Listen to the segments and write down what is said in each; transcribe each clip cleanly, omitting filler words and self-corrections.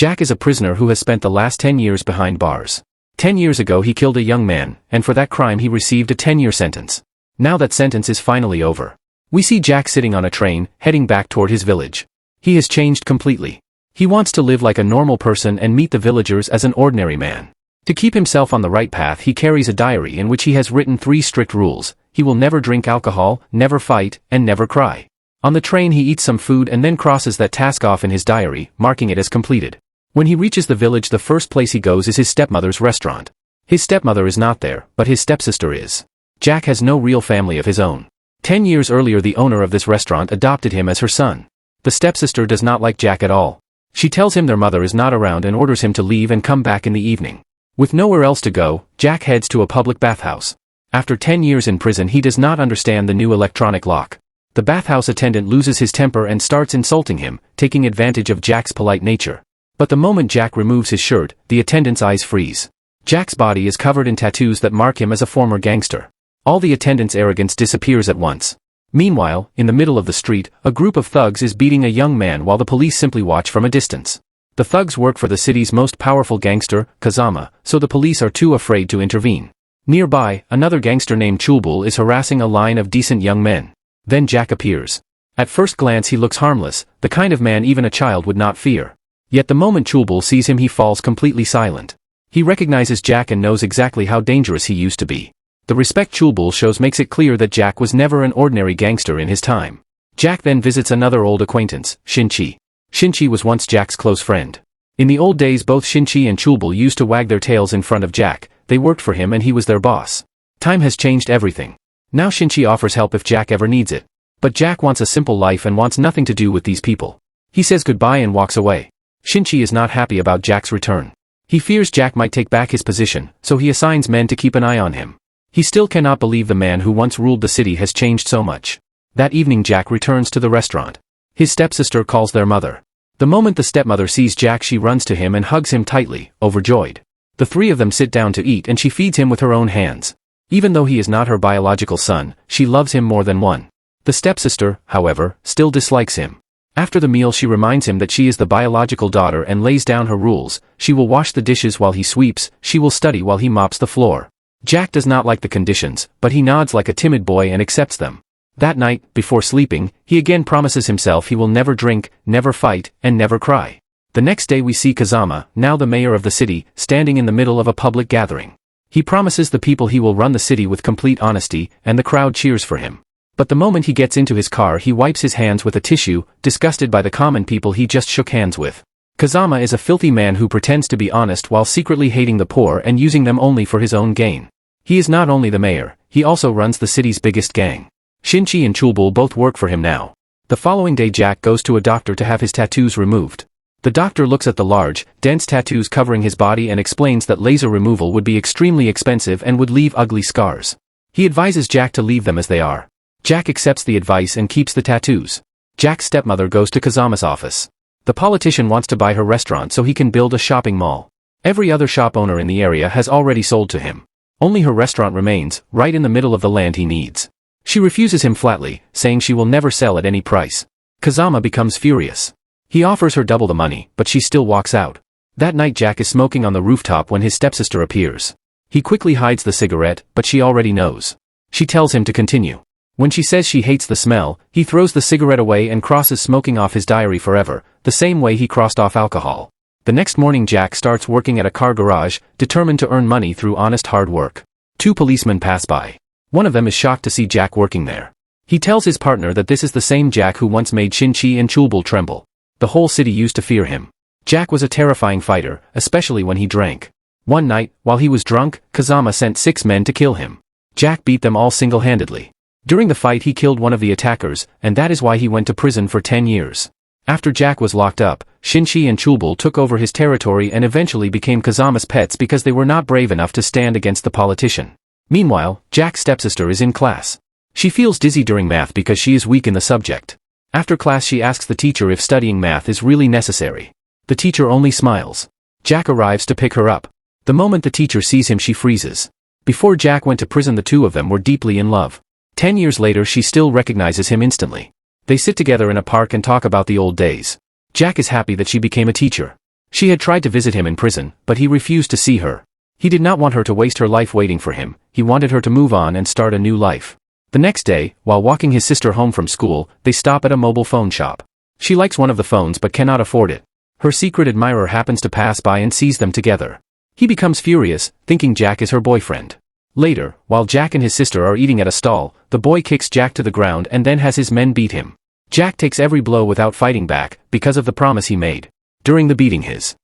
Jack is a prisoner who has spent the last 10 years behind bars. 10 years ago he killed a young man, and for that crime he received a 10-year sentence. Now that sentence is finally over. We see Jack sitting on a train, heading back toward his village. He has changed completely. He wants to live like a normal person and meet the villagers as an ordinary man. To keep himself on the right path he carries a diary in which he has written 3 strict rules. He will never drink alcohol, never fight, and never cry. On the train he eats some food and then crosses that task off in his diary, marking it as completed. When he reaches the village the first place he goes is his stepmother's restaurant. His stepmother is not there, but his stepsister is. Jack has no real family of his own. 10 years earlier the owner of this restaurant adopted him as her son. The stepsister does not like Jack at all. She tells him their mother is not around and orders him to leave and come back in the evening. With nowhere else to go, Jack heads to a public bathhouse. After 10 years in prison he does not understand the new electronic lock. The bathhouse attendant loses his temper and starts insulting him, taking advantage of Jack's polite nature. But the moment Jack removes his shirt, the attendant's eyes freeze. Jack's body is covered in tattoos that mark him as a former gangster. All the attendant's arrogance disappears at once. Meanwhile, in the middle of the street, a group of thugs is beating a young man while the police simply watch from a distance. The thugs work for the city's most powerful gangster, Kazama, so the police are too afraid to intervene. Nearby, another gangster named Chulbul is harassing a line of decent young men. Then Jack appears. At first glance he looks harmless, the kind of man even a child would not fear. Yet the moment Chulbul sees him he falls completely silent. He recognizes Jack and knows exactly how dangerous he used to be. The respect Chulbul shows makes it clear that Jack was never an ordinary gangster in his time. Jack then visits another old acquaintance, Shinchi. Shinchi was once Jack's close friend. In the old days both Shinchi and Chulbul used to wag their tails in front of Jack. They worked for him and he was their boss. Time has changed everything. Now Shinchi offers help if Jack ever needs it. But Jack wants a simple life and wants nothing to do with these people. He says goodbye and walks away. Shinchi is not happy about Jack's return. He fears Jack might take back his position, so he assigns men to keep an eye on him. He still cannot believe the man who once ruled the city has changed so much. That evening Jack returns to the restaurant. His stepsister calls their mother. The moment the stepmother sees Jack she runs to him and hugs him tightly, overjoyed. The 3 of them sit down to eat and she feeds him with her own hands. Even though he is not her biological son, she loves him more than one. The stepsister, however, still dislikes him. After the meal she reminds him that she is the biological daughter and lays down her rules. She will wash the dishes while he sweeps, she will study while he mops the floor. Jack does not like the conditions, but he nods like a timid boy and accepts them. That night, before sleeping, he again promises himself he will never drink, never fight, and never cry. The next day we see Kazama, now the mayor of the city, standing in the middle of a public gathering. He promises the people he will run the city with complete honesty, and the crowd cheers for him. But the moment he gets into his car he wipes his hands with a tissue, disgusted by the common people he just shook hands with. Kazama is a filthy man who pretends to be honest while secretly hating the poor and using them only for his own gain. He is not only the mayor, he also runs the city's biggest gang. Shinchi and Chulbul both work for him now. The following day Jack goes to a doctor to have his tattoos removed. The doctor looks at the large, dense tattoos covering his body and explains that laser removal would be extremely expensive and would leave ugly scars. He advises Jack to leave them as they are. Jack accepts the advice and keeps the tattoos. Jack's stepmother goes to Kazama's office. The politician wants to buy her restaurant so he can build a shopping mall. Every other shop owner in the area has already sold to him. Only her restaurant remains, right in the middle of the land he needs. She refuses him flatly, saying she will never sell at any price. Kazama becomes furious. He offers her double the money, but she still walks out. That night Jack is smoking on the rooftop when his stepsister appears. He quickly hides the cigarette, but she already knows. She tells him to continue. When she says she hates the smell, he throws the cigarette away and crosses smoking off his diary forever, the same way he crossed off alcohol. The next morning Jack starts working at a car garage, determined to earn money through honest hard work. 2 policemen pass by. One of them is shocked to see Jack working there. He tells his partner that this is the same Jack who once made Shinchi and Chulbul tremble. The whole city used to fear him. Jack was a terrifying fighter, especially when he drank. One night, while he was drunk, Kazama sent 6 men to kill him. Jack beat them all single-handedly. During the fight he killed one of the attackers, and that is why he went to prison for 10 years. After Jack was locked up, Shinchi and Chulbul took over his territory and eventually became Kazama's pets because they were not brave enough to stand against the politician. Meanwhile, Jack's stepsister is in class. She feels dizzy during math because she is weak in the subject. After class she asks the teacher if studying math is really necessary. The teacher only smiles. Jack arrives to pick her up. The moment the teacher sees him she freezes. Before Jack went to prison the 2 of them were deeply in love. 10 years later she still recognizes him instantly. They sit together in a park and talk about the old days. Jack is happy that she became a teacher. She had tried to visit him in prison, but he refused to see her. He did not want her to waste her life waiting for him, he wanted her to move on and start a new life. The next day, while walking his sister home from school, they stop at a mobile phone shop. She likes one of the phones but cannot afford it. Her secret admirer happens to pass by and sees them together. He becomes furious, thinking Jack is her boyfriend. Later, while Jack and his sister are eating at a stall, the boy kicks Jack to the ground and then has his men beat him. Jack takes every blow without fighting back, because of the promise he made. During the beating, his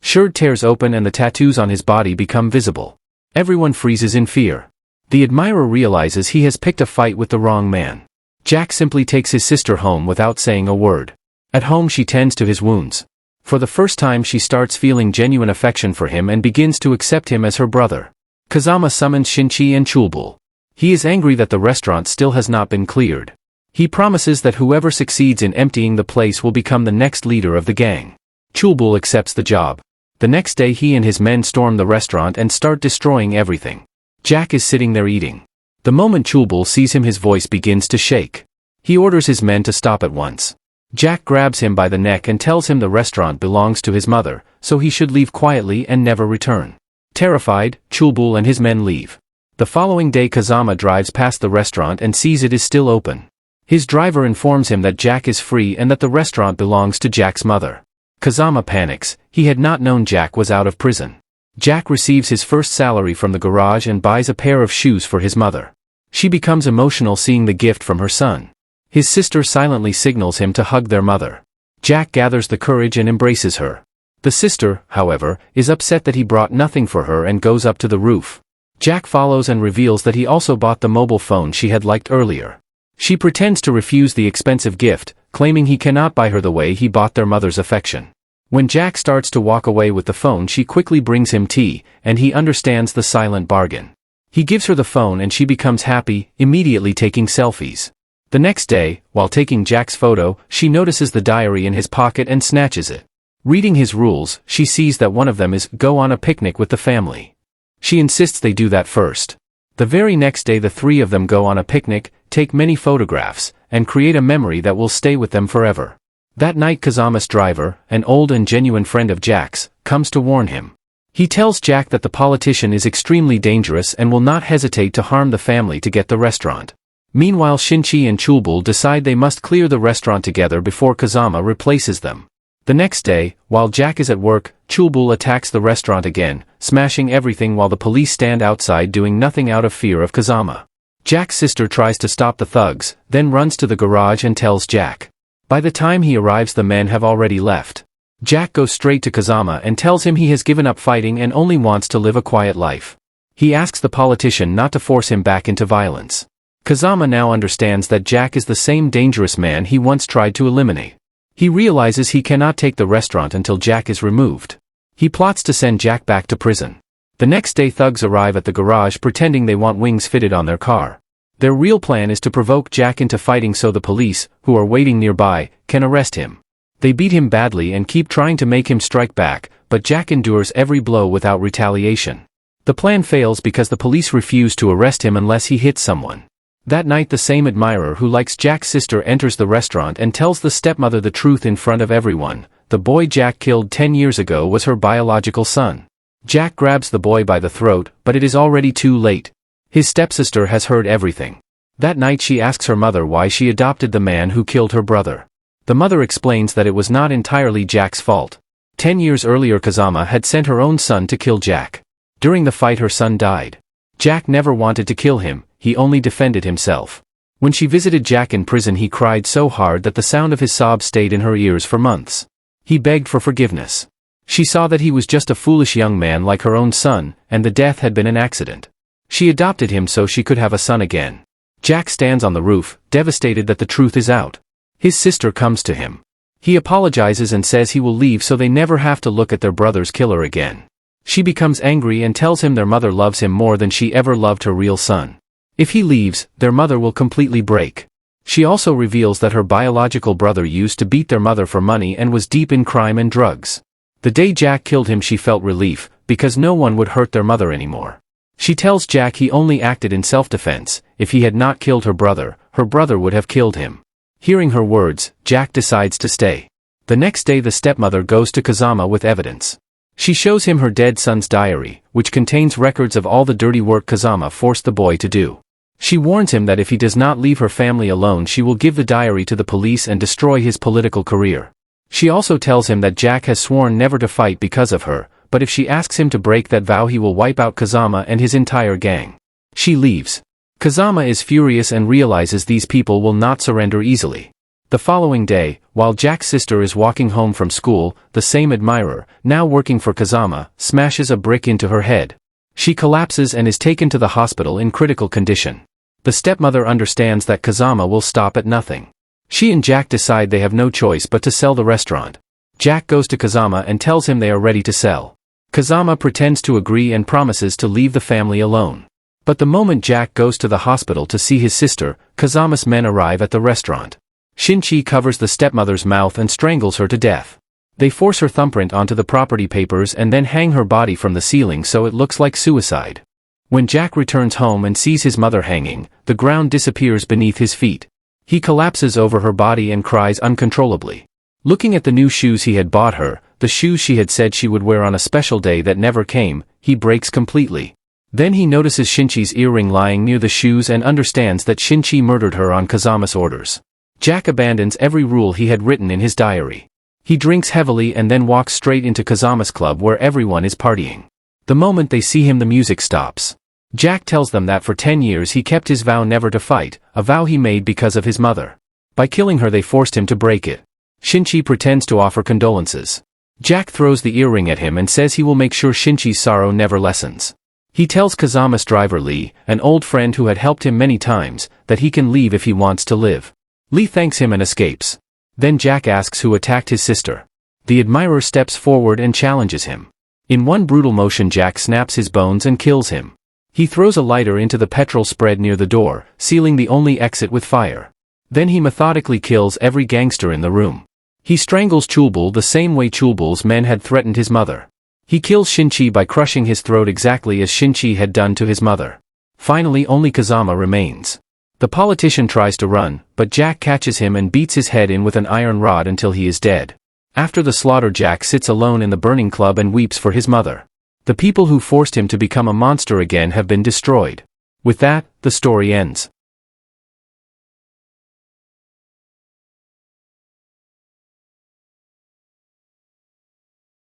shirt tears open and the tattoos on his body become visible. Everyone freezes in fear. The admirer realizes he has picked a fight with the wrong man. Jack simply takes his sister home without saying a word. At home she tends to his wounds. For the first time she starts feeling genuine affection for him and begins to accept him as her brother. Kazama summons Shinchi and Chulbul. He is angry that the restaurant still has not been cleared. He promises that whoever succeeds in emptying the place will become the next leader of the gang. Chulbul accepts the job. The next day he and his men storm the restaurant and start destroying everything. Jack is sitting there eating. The moment Chulbul sees him his voice begins to shake. He orders his men to stop at once. Jack grabs him by the neck and tells him the restaurant belongs to his mother, so he should leave quietly and never return. Terrified, Chulbul and his men leave. The following day Kazama drives past the restaurant and sees it is still open. His driver informs him that Jack is free and that the restaurant belongs to Jack's mother. Kazama panics, he had not known Jack was out of prison. Jack receives his first salary from the garage and buys a pair of shoes for his mother. She becomes emotional seeing the gift from her son. His sister silently signals him to hug their mother. Jack gathers the courage and embraces her. The sister, however, is upset that he brought nothing for her and goes up to the roof. Jack follows and reveals that he also bought the mobile phone she had liked earlier. She pretends to refuse the expensive gift, claiming he cannot buy her the way he bought their mother's affection. When Jack starts to walk away with the phone she quickly brings him tea, and he understands the silent bargain. He gives her the phone and she becomes happy, immediately taking selfies. The next day, while taking Jack's photo, she notices the diary in his pocket and snatches it. Reading his rules, she sees that one of them is go on a picnic with the family. She insists they do that first. The very next day the three of them go on a picnic, take many photographs, and create a memory that will stay with them forever. That night Kazama's driver, an old and genuine friend of Jack's, comes to warn him. He tells Jack that the politician is extremely dangerous and will not hesitate to harm the family to get the restaurant. Meanwhile Shinchi and Chulbul decide they must clear the restaurant together before Kazama replaces them. The next day, while Jack is at work, Chulbul attacks the restaurant again, smashing everything while the police stand outside doing nothing out of fear of Kazama. Jack's sister tries to stop the thugs, then runs to the garage and tells Jack. By the time he arrives the men have already left. Jack goes straight to Kazama and tells him he has given up fighting and only wants to live a quiet life. He asks the politician not to force him back into violence. Kazama now understands that Jack is the same dangerous man he once tried to eliminate. He realizes he cannot take the restaurant until Jack is removed. He plots to send Jack back to prison. The next day thugs arrive at the garage pretending they want wings fitted on their car. Their real plan is to provoke Jack into fighting so the police, who are waiting nearby, can arrest him. They beat him badly and keep trying to make him strike back, but Jack endures every blow without retaliation. The plan fails because the police refuse to arrest him unless he hits someone. That night the same admirer who likes Jack's sister enters the restaurant and tells the stepmother the truth in front of everyone. The boy Jack killed 10 years ago was her biological son. Jack grabs the boy by the throat, but it is already too late. His stepsister has heard everything. That night she asks her mother why she adopted the man who killed her brother. The mother explains that it was not entirely Jack's fault. 10 years earlier Kazama had sent her own son to kill Jack. During the fight her son died. Jack never wanted to kill him, he only defended himself. When she visited Jack in prison he cried so hard that the sound of his sobs stayed in her ears for months. He begged for forgiveness. She saw that he was just a foolish young man like her own son, and the death had been an accident. She adopted him so she could have a son again. Jack stands on the roof, devastated that the truth is out. His sister comes to him. He apologizes and says he will leave so they never have to look at their brother's killer again. She becomes angry and tells him their mother loves him more than she ever loved her real son. If he leaves, their mother will completely break. She also reveals that her biological brother used to beat their mother for money and was deep in crime and drugs. The day Jack killed him she felt relief, because no one would hurt their mother anymore. She tells Jack he only acted in self-defense. If he had not killed her brother would have killed him. Hearing her words, Jack decides to stay. The next day the stepmother goes to Kazama with evidence. She shows him her dead son's diary, which contains records of all the dirty work Kazama forced the boy to do. She warns him that if he does not leave her family alone she will give the diary to the police and destroy his political career. She also tells him that Jack has sworn never to fight because of her, but if she asks him to break that vow he will wipe out Kazama and his entire gang. She leaves. Kazama is furious and realizes these people will not surrender easily. The following day, while Jack's sister is walking home from school, the same admirer, now working for Kazama, smashes a brick into her head. She collapses and is taken to the hospital in critical condition. The stepmother understands that Kazama will stop at nothing. She and Jack decide they have no choice but to sell the restaurant. Jack goes to Kazama and tells him they are ready to sell. Kazama pretends to agree and promises to leave the family alone. But the moment Jack goes to the hospital to see his sister, Kazama's men arrive at the restaurant. Shinchi covers the stepmother's mouth and strangles her to death. They force her thumbprint onto the property papers and then hang her body from the ceiling so it looks like suicide. When Jack returns home and sees his mother hanging, the ground disappears beneath his feet. He collapses over her body and cries uncontrollably. Looking at the new shoes he had bought her, the shoes she had said she would wear on a special day that never came, he breaks completely. Then he notices Shinchi's earring lying near the shoes and understands that Shinchi murdered her on Kazama's orders. Jack abandons every rule he had written in his diary. He drinks heavily and then walks straight into Kazama's club where everyone is partying. The moment they see him the music stops. Jack tells them that for 10 years he kept his vow never to fight, a vow he made because of his mother. By killing her they forced him to break it. Shinchi pretends to offer condolences. Jack throws the earring at him and says he will make sure Shinchi's sorrow never lessens. He tells Kazama's driver Lee, an old friend who had helped him many times, that he can leave if he wants to live. Lee thanks him and escapes. Then Jack asks who attacked his sister. The admirer steps forward and challenges him. In one brutal motion Jack snaps his bones and kills him. He throws a lighter into the petrol spread near the door, sealing the only exit with fire. Then he methodically kills every gangster in the room. He strangles Chulbul the same way Chulbul's men had threatened his mother. He kills Shinchi by crushing his throat exactly as Shinchi had done to his mother. Finally only Kazama remains. The politician tries to run, but Jack catches him and beats his head in with an iron rod until he is dead. After the slaughter Jack sits alone in the burning club and weeps for his mother. The people who forced him to become a monster again have been destroyed. With that, the story ends.